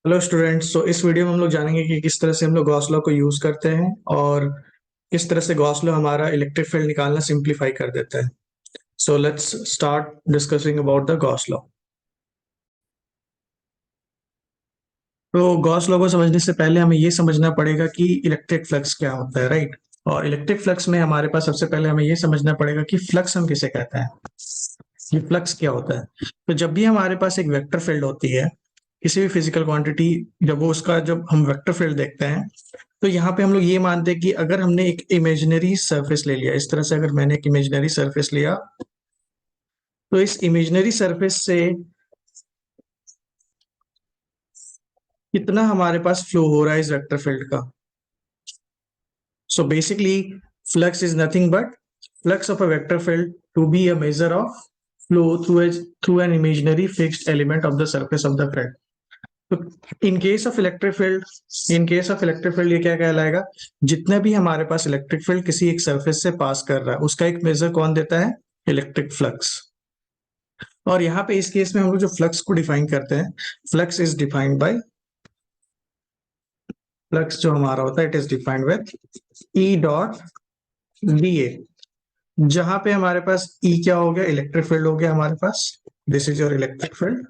Hello students. तो इस video में हम लोग जानेंगे कि किस तरह से हम लोग गॉस लॉ को यूज करते हैं और किस तरह से गॉस लॉ हमारा इलेक्ट्रिक फील्ड निकालना सिंप्लीफाई कर देता है। So let's start discussing about the Gauss law. तो गॉस लॉ को समझने से पहले हमें ये समझना पड़ेगा कि इलेक्ट्रिक फ्लक्स क्या होता है, राइट। और इलेक्ट्रिक फ्लक्स में हमारे पास सबसे पहले हमें ये समझना पड़ेगा कि फ्लक्स हम किसे कहते हैं, ये फ्लक्स क्या होता है। तो जब भी हमारे पास एक वेक्टर फील्ड होती है, किसी भी फिजिकल क्वांटिटी, जब हम वेक्टर फील्ड देखते हैं तो यहाँ पे हम लोग ये मानते हैं कि अगर हमने एक इमेजिनरी सरफेस ले लिया, इस तरह से अगर मैंने एक इमेजिनरी सरफेस लिया, तो इस इमेजिनरी सरफेस से कितना हमारे पास फ्लो हो रहा है इस वेक्टर फील्ड का। So basically flux is nothing but flux of a vector field to be a measure of flow through an imaginary fixed element of the surface of the field. तो in case of electric field ये क्या कहलाएगा, जितना भी हमारे पास electric field किसी एक surface से पास कर रहा है उसका एक मेजर कौन देता है, इलेक्ट्रिक फ्लक्स। और यहाँ पे इस केस में हम लोग जो फ्लक्स को डिफाइन करते हैं, flux is defined by, flux जो हमारा होता है it is defined with E dot D A. जहां पे हमारे पास ई क्या हो गया, इलेक्ट्रिक फील्ड हो गया हमारे पास, this is your electric field.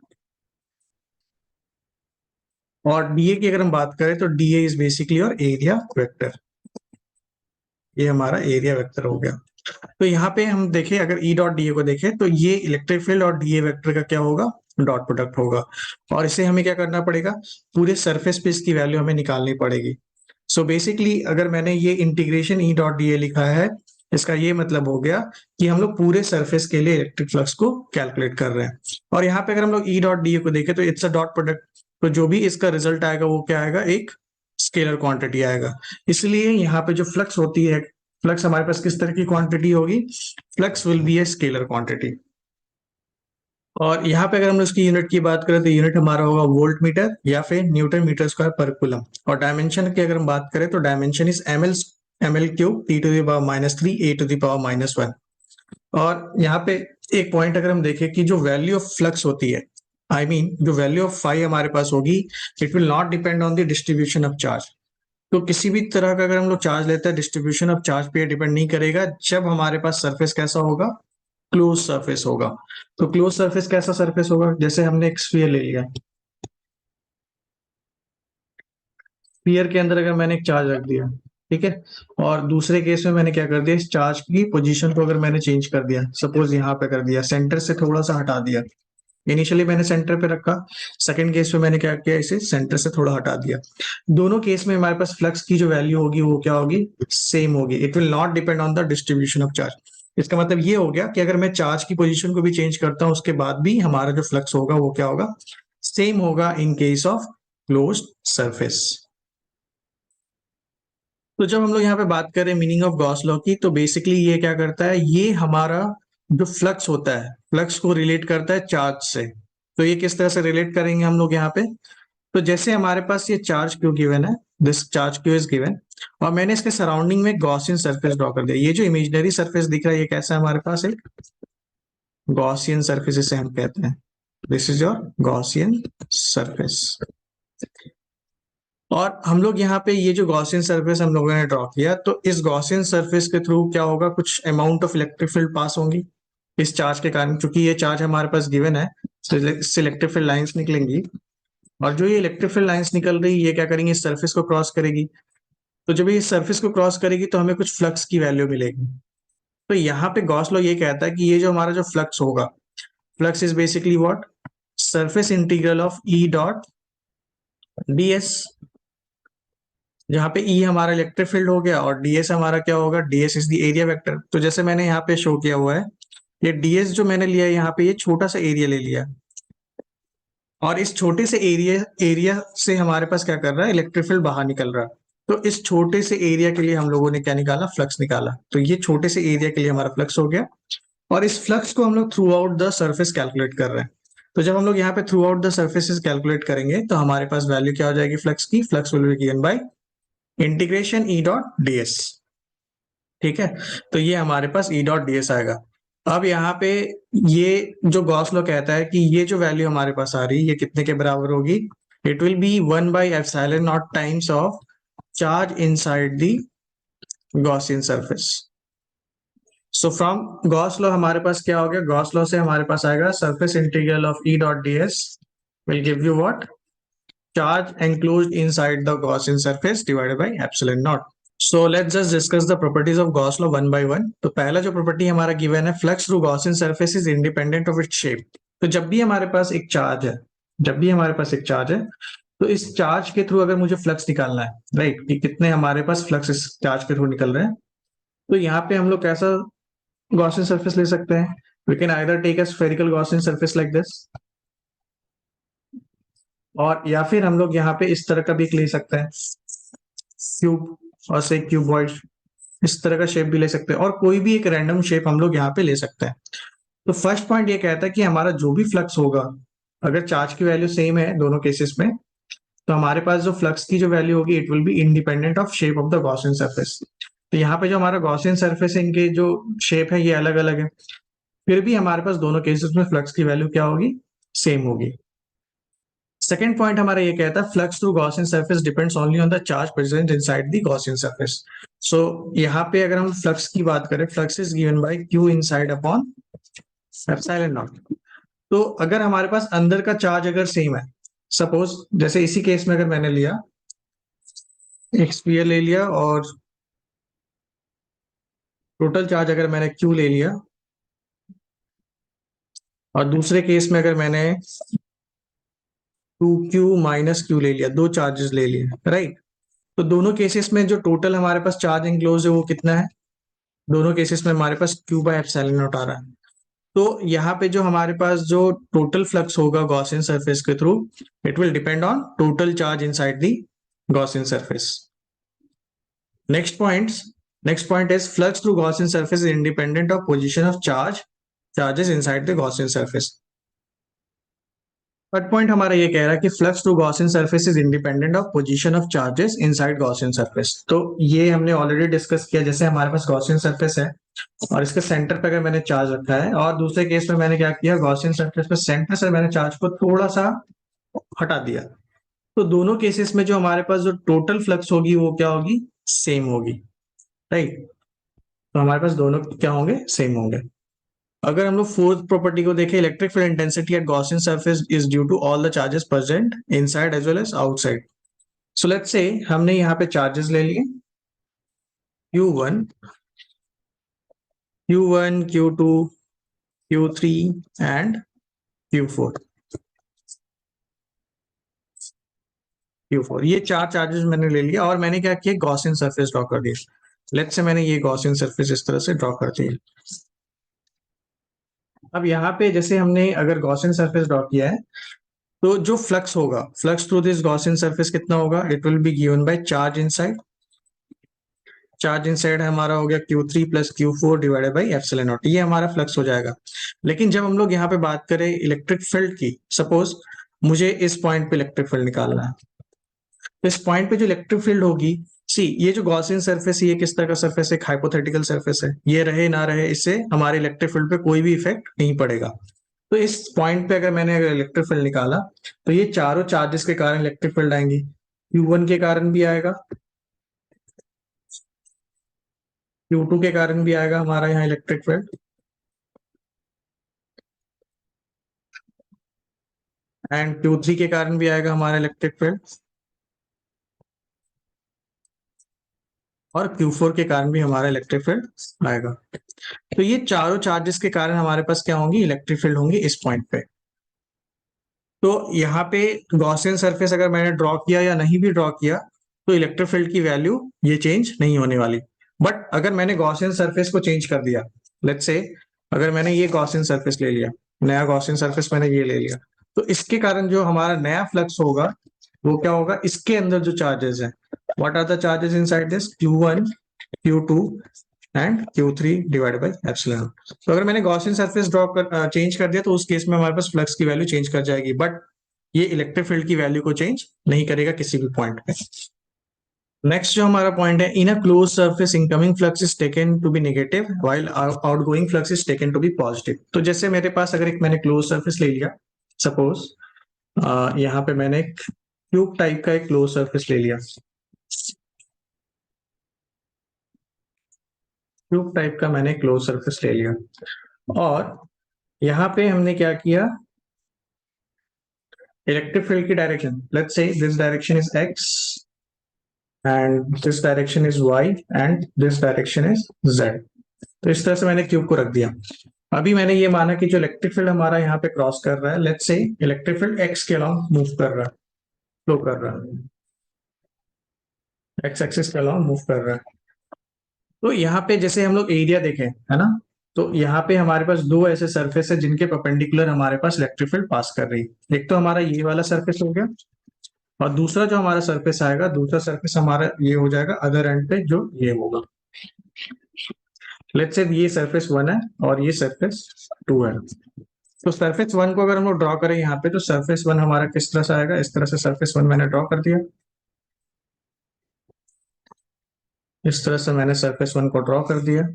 और डीए की अगर हम बात करें तो DA is basically your area vector, ये हमारा एरिया वेक्टर हो गया। तो यहाँ पे हम देखें, अगर ई डॉट डी ए को देखें तो ये इलेक्ट्रिक फील्ड और डीए वेक्टर का क्या होगा, डॉट प्रोडक्ट होगा। और इसे हमें क्या करना पड़ेगा, पूरे सरफेस पे इसकी वैल्यू हमें निकालनी पड़ेगी। सो बेसिकली अगर मैंने ये integration E dot D A लिखा है, इसका ये मतलब हो गया कि हम लोग पूरे सरफेस के लिए इलेक्ट्रिक फ्लक्स को कैलकुलेट कर रहे हैं। और यहाँ पे अगर हम लोग ई डॉट डी ए को देखें तो इट्स अ डॉट प्रोडक्ट, तो जो भी इसका रिजल्ट आएगा वो क्या आएगा, एक स्केलर क्वांटिटी आएगा। इसलिए यहाँ पे जो फ्लक्स होती है, फ्लक्स हमारे पास किस तरह की क्वांटिटी होगी, flux will be a scalar quantity. और यहाँ पे अगर हम उसकी यूनिट की बात करें तो यूनिट हमारा होगा वोल्ट मीटर या फिर न्यूटन मीटर स्क्वायर पर कूलम। और डायमेंशन की अगर हम बात करें तो dimension is M L cube T to the power -3 A to the power -1। और यहाँ पे एक पॉइंट अगर हम देखें कि जो वैल्यू ऑफ फ्लक्स होती है, आई मीन जो वैल्यू ऑफ फाई हमारे पास होगी, it will not depend on the distribution of charge. तो किसी भी तरह का अगर हम लोग चार्ज लेते हैं, डिस्ट्रीब्यूशन ऑफ चार्ज पे डिपेंड नहीं करेगा, जब हमारे पास सरफेस कैसा होगा, क्लोज सरफेस होगा। तो क्लोज सरफेस कैसा सरफेस होगा, जैसे हमने एक स्फीयर ले लिया, स्फीयर के अंदर अगर मैंने एक चार्ज रख दिया, ठीक है। और दूसरे केस में मैंने क्या कर दिया, इस चार्ज की पोजीशन को अगर मैंने चेंज कर दिया, सपोज यहाँ पे कर दिया, सेंटर से थोड़ा सा हटा दिया, इनिशियली मैंने सेंटर पे रखा, सेकंड केस में मैंने क्या किया, इसे सेंटर से थोड़ा हटा दिया। दोनों केस में हमारे पास फ्लक्स की जो वैल्यू होगी वो क्या होगी, सेम होगी। It will not depend on the distribution of charge. इसका मतलब ये हो गया कि अगर मैं चार्ज की पोजीशन को भी चेंज करता हूं उसके बाद भी हमारा जो फ्लक्स होगा वो क्या होगा, सेम होगा इन केस ऑफ क्लोज्ड सरफेस। तो जब हम लोग यहाँ पे बात करें मीनिंग ऑफ गॉस लॉ की, तो बेसिकली ये क्या करता है, ये हमारा जो फ्लक्स होता है, फ्लक्स को रिलेट करता है चार्ज से। तो ये किस तरह से रिलेट करेंगे हम लोग यहाँ पे, तो जैसे हमारे पास ये चार्ज क्यू गिवन है, this charge Q is given, और मैंने इसके सराउंडिंग में गॉसियन सरफेस ड्रॉ कर दिया। ये जो इमेजिनरी सरफेस दिख रहा है ये कैसा है, हमारे पास एक गॉसियन सरफेस इसे हम कहते हैं, this is your Gaussian surface. और हम लोग यहाँ पे ये जो गॉसियन सरफेस हम लोगों ने ड्रॉ किया, तो इस गॉसियन सरफेस के थ्रू क्या होगा, कुछ अमाउंट ऑफ इलेक्ट्रिक फील्ड पास होंगी इस चार्ज के कारण, क्योंकि ये चार्ज हमारे पास गिवन है, तो इलेक्ट्रिक फील्ड लाइंस निकलेंगी। और जो ये इलेक्ट्रिक फील्ड लाइंस निकल रही है ये क्या करेंगे, इस सरफेस को क्रॉस करेगी। तो जब ये सरफेस को क्रॉस करेगी तो हमें कुछ फ्लक्स की वैल्यू मिलेगी। तो यहाँ पे गॉस लॉ ये कहता है कि ये जो हमारा जो फ्लक्स होगा, flux is basically what, surface integral of E dot DS, जहाँ पे ई हमारा इलेक्ट्रिक फील्ड हो गया और डीएस हमारा क्या होगा, DS is the area vector. तो जैसे मैंने यहाँ पे शो किया हुआ है, ये डीएस जो मैंने लिया है यहाँ पे, ये छोटा सा एरिया ले लिया, और इस छोटे से एरिया से हमारे पास क्या कर रहा है, इलेक्ट्रिक फील्ड बाहर निकल रहा है। तो इस छोटे से एरिया के लिए हम लोगों ने क्या निकाला, फ्लक्स निकाला। तो ये छोटे से एरिया के लिए हमारा फ्लक्स हो गया, और इस फ्लक्स को हम लोग through out the surface calculate कर रहे हैं। तो जब हम लोग यहाँ पे through out the surfaces calculate करेंगे तो हमारे पास वैल्यू क्या हो जाएगी फ्लक्स की, flux will be given bye integration E dot DS, ठीक है। तो ये हमारे पास ई डॉट डीएस आएगा। अब यहाँ पे ये जो गॉस लॉ कहता है कि ये जो वैल्यू हमारे पास आ रही है ये कितने के बराबर होगी, It will be 1 by epsilon naught times of charge inside the Gaussian surface. So from Gauss law हमारे पास क्या हो गया? Gauss law से हमारे पास आएगा surface integral of E dot ds will give you what? Charge enclosed inside the Gaussian surface divided by epsilon naught. So let's just discuss the properties of Gauss law one by one. तो पहला जो property हमारा given है, flux through Gaussian surface is independent of its shape. तो जब भी हमारे पास एक चार्ज है, तो इस चार्ज के थ्रू अगर मुझे फ्लक्स निकालना है, राइट, कि कितने हमारे पास फ्लक्स इस चार्ज के थ्रू निकल रहे हैं, तो यहाँ पे हम लोग कैसा Gaussian surface ले सकते हैं? We can either take a spherical Gaussian surface like this, और या फिर हम लोग यहाँ पे इस तरह का भी ले सकते हैं, क्यूब और से क्यूबॉइड, इस तरह का शेप भी ले सकते हैं, और कोई भी एक रैंडम शेप हम लोग यहाँ पे ले सकते हैं। तो फर्स्ट पॉइंट ये कहता है कि हमारा जो भी फ्लक्स होगा, अगर चार्ज की वैल्यू सेम है दोनों केसेस में, तो हमारे पास जो फ्लक्स की जो वैल्यू होगी it will be independent of shape of the Gaussian surface. तो यहाँ पे जो हमारा गॉसियन सरफेस है, इनके जो शेप है ये अलग अलग है, फिर भी हमारे पास दोनों केसेस में फ्लक्स की वैल्यू क्या होगी? सेम होगी। सेकेंड पॉइंट हमारा ये कहता है flux through Gaussian surface depends only on the charge present inside the Gaussian surface. So यहाँ पे अगर हम फ्लक्स की बात करें, flux is given by Q inside upon epsilon naught. तो अगर हमारे पास अंदर का चार्ज अगर सेम है, सपोज जैसे इसी केस में अगर मैंने लिया एक स्फीयर ले लिया और टोटल चार्ज अगर मैंने क्यू ले लिया, और दूसरे केस में अगर मैंने 2q माइनस क्यू ले लिया, दो चार्जेस ले लिए, राइट, तो दोनों केसेस में जो टोटल हमारे पास चार्ज एनक्लोज है वो कितना है? दोनों केसेस में हमारे पास q बाय एप्सिलॉन नॉट आ रहा है। तो यहाँ पे जो हमारे पास जो टोटल फ्लक्स होगा गॉसियन सरफेस के through, it will depend on total charge inside the Gaussian surface. Next point is flux through Gaussian surface is independent of position of charges inside the Gaussian surface. Third point हमारा ये कह रहा है कि flux through Gaussian surface is independent of position of charges inside Gaussian surface. तो ये हमने already discuss किया, जैसे हमारे पास गॉसियन सरफेस है और इसके सेंटर पे अगर मैंने चार्ज रखा है, और दूसरे केस में मैंने क्या किया, गॉसियन सरफेस पे सेंटर से मैंने चार्ज को थोड़ा सा हटा दिया, तो दोनों केसेस में जो हमारे पास जो टोटल फ्लक्स होगी वो क्या होगी? सेम होगी, राइट। तो हमारे पास दोनों क्या होंगे? सेम होंगे। अगर हम लोग फोर्थ प्रॉपर्टी को देखें, electric field intensity at Gaussian surface is due to all the charges present inside as well as outside. So let's say हमने यहाँ पे चार्जेस ले लिए Q1, Q2, Q3 and Q4। ये चार चार्जेस मैंने ले लिया और मैंने क्या किया? गॉसियन सरफेस ड्रॉ कर दिया। लेट्स से मैंने ये गॉसियन सरफेस इस तरह से ड्रॉ कर दिया। अब यहाँ पे जैसे हमने अगर गॉसियन सरफेस ड्रॉ किया है, तो जो फ्लक्स होगा, flux through this Gaussian surface कितना होगा? It will be given by charge inside. Charge inside हमारा हो गया Q3 plus Q4 divided by epsilon not, ये हमारा फ्लक्स हो जाएगा। लेकिन जब हम लोग यहाँ पे बात करें इलेक्ट्रिक फील्ड की, सपोज मुझे इस पॉइंट पे इलेक्ट्रिक फील्ड निकालना है, तो इस पॉइंट पे जो इलेक्ट्रिक फील्ड होगी, सी ये जो गॉसियन सरफेस है ये किस तरह का सरफेस है? हाइपोथेटिकल सरफेस है, ये रहे ना रहे इससे हमारे इलेक्ट्रिक फील्ड पे कोई भी इफेक्ट नहीं पड़ेगा। तो इस पॉइंट पे अगर मैंने इलेक्ट्रिक फील्ड निकाला, तो ये चारों चार्जेस के कारण इलेक्ट्रिक फील्ड आएंगी। Q1 के कारण भी आएगा, Q2 के कारण भी आएगा हमारा यहाँ इलेक्ट्रिक फील्ड, एंड Q3 के कारण भी आएगा हमारा इलेक्ट्रिक फील्ड, और Q4 के कारण भी हमारा इलेक्ट्रिक फील्ड आएगा। तो ये चारों चार्जेस के कारण हमारे पास क्या होंगी? इलेक्ट्रिक फील्ड होंगी इस पॉइंट पे। तो यहाँ पे गॉसियन सरफेस अगर मैंने ड्रॉ किया या नहीं भी ड्रॉ किया, तो इलेक्ट्रिक फील्ड की वैल्यू ये चेंज नहीं होने वाली। बट अगर मैंने गॉसियन सरफेस को चेंज कर दिया, लेट्स से अगर मैंने ये गॉसियन सरफेस ले लिया, नया गॉसियन सरफेस मैंने ये ले लिया, तो इसके कारण जो हमारा नया फ्लक्स होगा वो क्या होगा? इसके अंदर जो चार्जेस हैं, what are the charges inside this? Q1, Q2 and Q3 divided by epsilon. तो अगर मैंने गॉसियन सरफेस ड्रॉ कर चेंज कर दिया, तो उस केस में हमारे पास फ्लक्स की वैल्यू चेंज कर जाएगी, बट ये इलेक्ट्रिक फील्ड की वैल्यू को चेंज नहीं करेगा किसी भी पॉइंट पे। नेक्स्ट जो हमारा पॉइंट है, in a close surface incoming flux is taken to be negative while outgoing flux is taken to be positive. तो जैसे मेरे पास अगर एक मैंने क्लोज सरफेस ले लिया, सपोज यहाँ पे मैंने एक क्यूब टाइप का एक क्लोज सरफेस ले लिया, क्यूब टाइप का मैंने क्लोज सरफेस ले लिया, और यहाँ पे हमने क्या किया, इलेक्ट्रिक फील्ड की direction, let's say this direction is X and this direction is Y and this direction is Z. तो इस तरह से मैंने क्यूब को रख दिया। अभी मैंने ये माना कि जो इलेक्ट्रिक फील्ड हमारा यहाँ पे क्रॉस कर रहा है, let's say electric field x के अलोंग मूव कर रहा है, फ्लो कर रहा है, एक्स एक्सिस के अलोंग मूव कर रहा है। तो यहाँ पे जैसे हम लोग एरिया देखें, है ना, तो यहाँ पे हमारे पास दो ऐसे सरफेस है जिनके परपेंडिकुलर हमारे पास इलेक्ट्रिक फील्ड पास कर रही है। एक तो हमारा ये वाला सरफेस हो गया, और दूसरा जो हमारा सरफेस आएगा, दूसरा सरफेस हमारा ये हो जाएगा अदर एंड पे, जो ये होगा। लेट्स से ये सरफेस 1 है और ये सरफेस 2 है। तो सरफेस 1 को अगर हम लोग ड्रॉ करें यहाँ पे, तो सरफेस 1 हमारा किस तरह से आएगा, इस तरह से सरफेस 1 मैंने ड्रॉ कर दिया, इस तरह से मैंने सरफेस 1 को ड्रॉ कर दिया।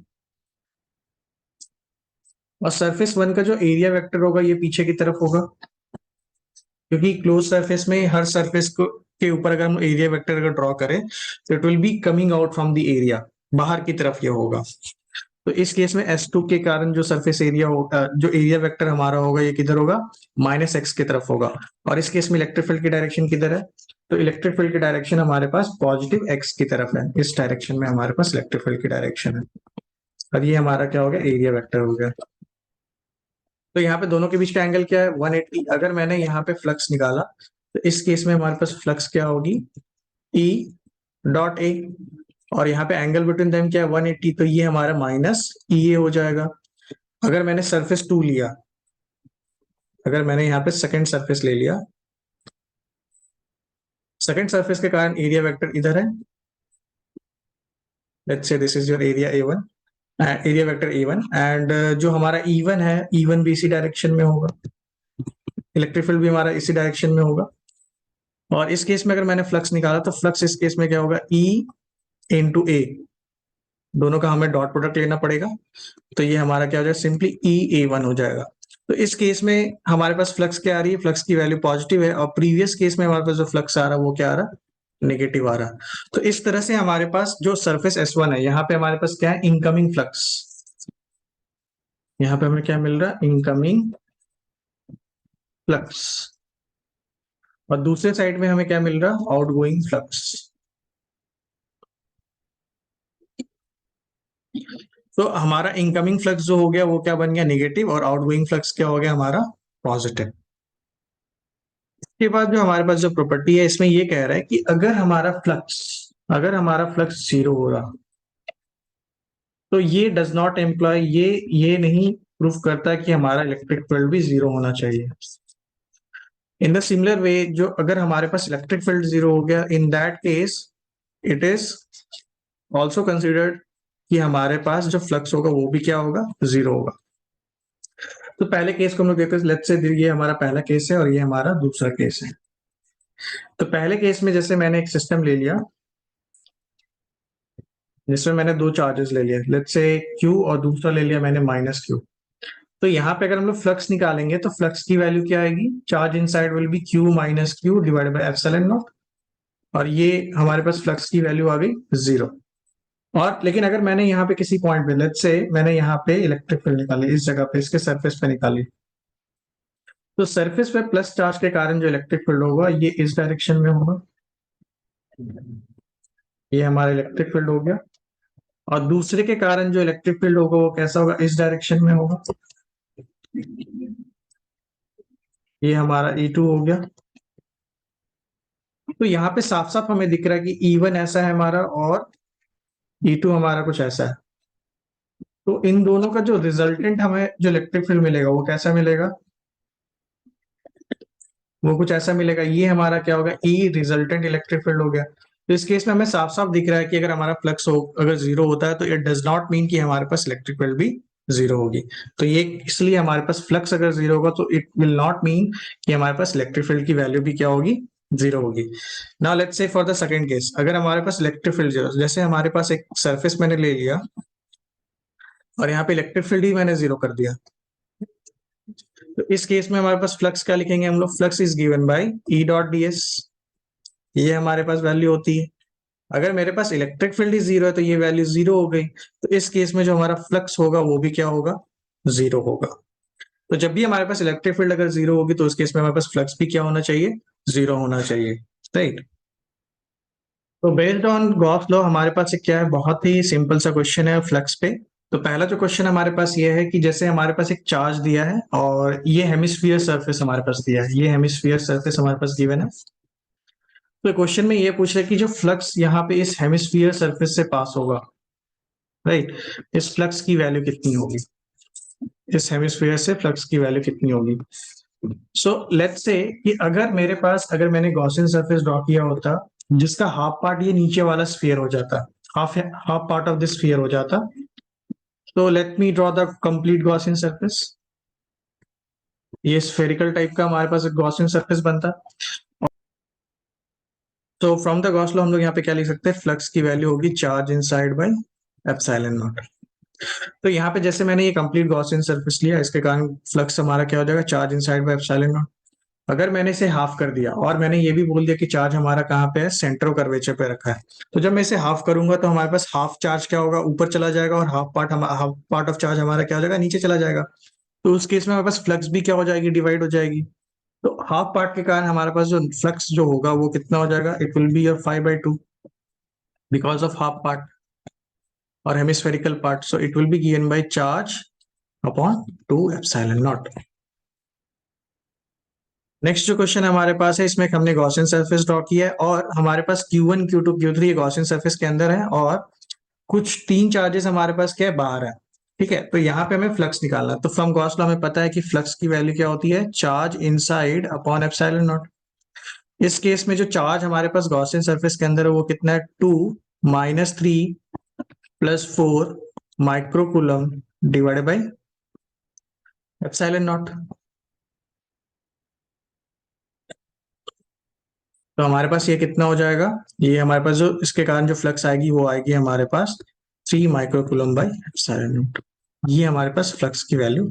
और सरफेस 1 का जो एरिया वेक्टर होगा ये पीछे की तरफ होगा, क्योंकि क्लोज सरफेस में हर सरफेस को के ऊपर अगर हम एरिया वेक्टर अगर ड्रॉ करें तो it will be coming out from the area, बाहर की तरफ ये होगा। तो इस केस में S2 के कारण जो सरफेस एरिया होगा, जो एरिया वेक्टर हमारा होगा, ये किधर होगा, -x की तरफ होगा। और इस केस में इलेक्ट्रिक फील्ड की डायरेक्शन किधर है, तो इलेक्ट्रिक फील्ड की डायरेक्शन हमारे पास पॉजिटिव x की तरफ है, इस डायरेक्शन में हमारे पास इलेक्ट्रिक फील्ड की डायरेक्शन है। और ये हमारा क्या हो गया, एरिया वेक्टर हो गया। तो यहाँ पे दोनों के बीच का एंगल क्या है, 180। अगर मैंने यहाँ पे फ्लक्स निकाला तो इस केस में हमारे पास फ्लक्स क्या होगी, E डॉट ए, और यहाँ पे एंगल बिटवीन देम क्या है, 180, तो ये हमारा -EA हो जाएगा। अगर मैंने सरफेस 2 लिया, अगर मैंने यहाँ पे सेकंड सरफेस ले लिया, सेकंड सरफेस के कारण एरिया वेक्टर इधर है, let's say this is your area A1, area vector A1, and जो हमारा E1 है, E1 भी इसी डायरेक्शन में होगा, इलेक्ट्रिक फील्ड भी हमारा इसी डायरेक्शन में होगा। और इस केस में अगर मैंने फ्लक्स निकाला तो फ्लक्स इस केस में क्या होगा, E इंटू ए, दोनों का हमें डॉट प्रोडक्ट लेना पड़ेगा, तो ये हमारा क्या हो जाएगा, सिंपली EA1 हो जाएगा। तो इस केस में हमारे पास फ्लक्स क्या आ रही है, फ्लक्स की वैल्यू पॉजिटिव है, और प्रीवियस केस में हमारे पास जो फ्लक्स आ रहा है वो क्या आ रहा है, नेगेटिव आ रहा है। तो इस तरह से हमारे पास जो सरफेस S1 है, यहाँ पे हमारे पास क्या है, इनकमिंग फ्लक्स, यहाँ पे हमें क्या मिल रहा है, इनकमिंग फ्लक्स, और दूसरे साइड में हमें क्या मिल रहा है, आउटगोइंग फ्लक्स। तो हमारा इनकमिंग फ्लक्स जो हो गया वो क्या बन गया, नेगेटिव, और आउटगोइंग फ्लक्स क्या हो गया हमारा, पॉजिटिव। इसके बाद जो हमारे पास जो प्रॉपर्टी है, इसमें ये कह रहा है कि अगर हमारा फ्लक्स जीरो हो रहा, तो ये डज नॉट एम्प्लॉय, ये नहीं प्रूफ करता कि हमारा इलेक्ट्रिक फील्ड भी जीरो होना चाहिए। इन द सिमिलर वे, जो अगर हमारे पास इलेक्ट्रिक फील्ड जीरो हो गया, in that case it is also considered कि हमारे पास जो फ्लक्स होगा वो भी क्या होगा, जीरो होगा। तो पहले केस को हम लोग देखते हैं, लेट्स से ये हमारा पहला केस है और ये हमारा दूसरा केस है। तो पहले केस में जैसे मैंने एक सिस्टम ले लिया जिसमें मैंने दो चार्जेस ले लिए, लेट्स से Q और दूसरा ले लिया मैंने -Q। तो यहाँ पे अगर हम लोग फ्लक्स निकालेंगे तो फ्लक्स की वैल्यू क्या आएगी, charge inside will be Q minus Q divided by epsilon not, और ये हमारे पास फ्लक्स की वैल्यू आ गई 0। और लेकिन अगर मैंने यहाँ पे किसी पॉइंट पे, लेट्स से मैंने यहाँ पे इलेक्ट्रिक फील्ड निकाली, इस जगह पे इसके सरफेस पे निकाली, तो सरफेस पे प्लस चार्ज के कारण जो इलेक्ट्रिक फील्ड होगा ये इस डायरेक्शन में होगा, ये हमारा इलेक्ट्रिक फील्ड हो गया। और दूसरे के कारण जो इलेक्ट्रिक फील्ड होगा वो कैसा होगा, इस डायरेक्शन में होगा, ये हमारा E2 हो गया। तो यहाँ पे साफ साफ हमें दिख रहा है कि E1 ऐसा है हमारा और E2 हमारा कुछ ऐसा है। तो इन दोनों का जो रिजल्टेंट हमें जो इलेक्ट्रिक फील्ड मिलेगा वो कैसा मिलेगा, वो कुछ ऐसा मिलेगा, ये हमारा क्या होगा, E रिजल्टेंट इलेक्ट्रिक फील्ड हो गया। तो इस केस में हमें साफ साफ दिख रहा है कि अगर हमारा फ्लक्स हो अगर जीरो होता है तो इट डज नॉट मीन कि हमारे पास इलेक्ट्रिक फील्ड भी जीरो होगी। तो ये इसलिए हमारे पास फ्लक्स अगर जीरो होगा तो इट विल नॉट मीन कि हमारे पास इलेक्ट्रिक फील्ड की वैल्यू भी क्या होगी, जीरो होगी। Now let's say for the second case, अगर हमारे पास इलेक्ट्रिक फील्ड जीरो, जैसे हमारे पास एक सरफेस मैंने ले लिया और यहाँ पे इलेक्ट्रिक फील्ड ही मैंने जीरो कर दिया, तो इस केस में हमारे पास फ्लक्स क्या लिखेंगे हम लोग, flux is given bye E dot ds, ये हमारे पास वैल्यू होती है। अगर मेरे पास इलेक्ट्रिक फील्ड ही जीरो है तो ये वैल्यू जीरो हो गई। तो इस केस में जो हमारा फ्लक्स होगा वो भी क्या होगा, जीरो होगा। तो जब भी हमारे पास इलेक्ट्रिक फील्ड अगर जीरो होगी तो उस केस में हमारे पास फ्लक्स भी क्या होना चाहिए, जीरो होना चाहिए, राइट। तो बेस्ड ऑन गॉस लॉ हमारे पास एक क्या है, बहुत ही सिंपल सा क्वेश्चन है फ्लक्स पे। तो पहला जो क्वेश्चन हमारे पास ये है कि जैसे हमारे पास एक चार्ज दिया है और ये हेमिस्फीयर सरफेस हमारे पास दिया है, ये हेमिस्फीयर सरफेस हमारे पास गिवन है। तो क्वेश्चन में ये पूछ रहा है कि जो फ्लक्स यहाँ पे इस हेमिस्फीयर सरफेस से पास होगा, राइट, इस फ्लक्स की वैल्यू कितनी होगी, इस हेमिस्फीयर से फ्लक्स की वैल्यू कितनी होगी। सो लेट्स से कि अगर मेरे पास, अगर मैंने गॉसियन सरफेस ड्रॉ किया होता जिसका हाफ पार्ट ये नीचे वाला स्फीयर हो जाता, half half part of this sphere हो जाता, तो let me draw the complete Gaussian surface. ये स्फेरिकल टाइप का हमारे पास गॉसियन सरफेस बनता। तो फ्रॉम द गॉस लॉ हम लोग यहाँ पे क्या लिख सकते हैं, फ्लक्स की वैल्यू होगी charge inside by epsilon naught. तो यहाँ पे जैसे मैंने ये कंप्लीट गॉसियन सरफेस लिया, इसके कारण फ्लक्स हमारा क्या हो जाएगा, charge inside by epsilon not. अगर मैंने इसे हाफ कर दिया और मैंने ये भी बोल दिया कि चार्ज हमारा कहाँ पे है, सेंटर कर्वेचर पे रखा है, तो जब मैं इसे हाफ करूंगा तो हमारे पास हाफ चार्ज क्या होगा, ऊपर चला जाएगा, और हाफ पार्ट ऑफ चार्ज हमारा क्या हो जाएगा, नीचे चला जाएगा। तो उस केस में हमारे पास फ्लक्स भी क्या हो जाएगी, डिवाइड हो जाएगी। तो हाफ पार्ट के कारण हमारे पास जो फ्लक्स जो होगा वो कितना हो जाएगा, it will be your 5/2 because of half part और hemispherical part, so it will be given by charge upon 2 epsilon naught. Next जो क्वेश्चन हमारे पास है, इसमें हमने गॉसियन सरफेस ड्रॉ किया है और हमारे पास Q1 Q2 Q3 Gaussian surface के अंदर है और कुछ तीन चार्जेस हमारे पास क्या है, बाहर है। ठीक है, तो यहाँ पे हमें फ्लक्स निकालना है। तो फ्रॉम गॉस लॉ हमें पता है कि फ्लक्स की वैल्यू क्या होती है, charge inside upon epsilon not. इस केस में जो चार्ज हमारे पास गॉसियन सरफेस के अंदर है वो कितना है, 2 - 3 + 4 microcoulomb divided by epsilon naught. तो हमारे पास ये कितना हो जाएगा, ये हमारे पास जो इसके कारण जो फ्लक्स आएगी वो आएगी हमारे पास 3 माइक्रोकूलम बाई एप्सिलॉन नॉट। ये हमारे पास फ्लक्स की वैल्यू।